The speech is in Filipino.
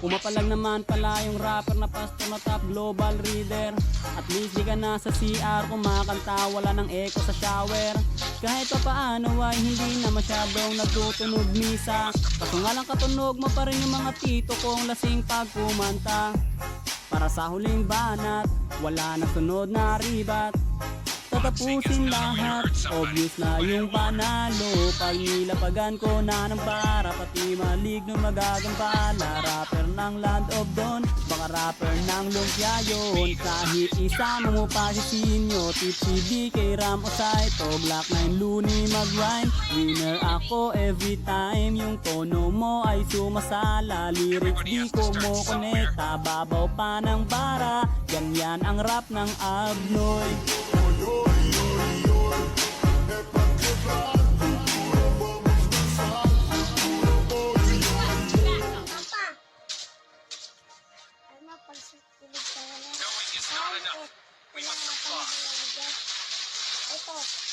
Pumapalag naman pala yung rapper na pastor na top global reader. At least di ka na sa CR kumakanta, wala ng echo sa shower. Kahit pa paano ay hindi na masyadong nagtutunog misa. Kaso nga lang katunog mo pa rin yung mga tito kong lasing pag kumanta. Para sa huling banat, wala na sunod na ribat. Tatapusin lahat, obvious na yung panalo. Pag nilapagan ko na ng bara, pati maligno magagambala. Rapper ng Land of Dawn, baka rapper ng lumpia yun. Kahit isama mo pa si Sinyo, Tipsy DK, Ram o Saito, Black 9 Looney mag-rhyme. Winner ako every time, yung tono mo ay sumasala. Lyrics di ko mo konekta, babaw pa ng bara. Ganyan ang rap ng Abnoy. Knowing is not enough. We must apply. Ito.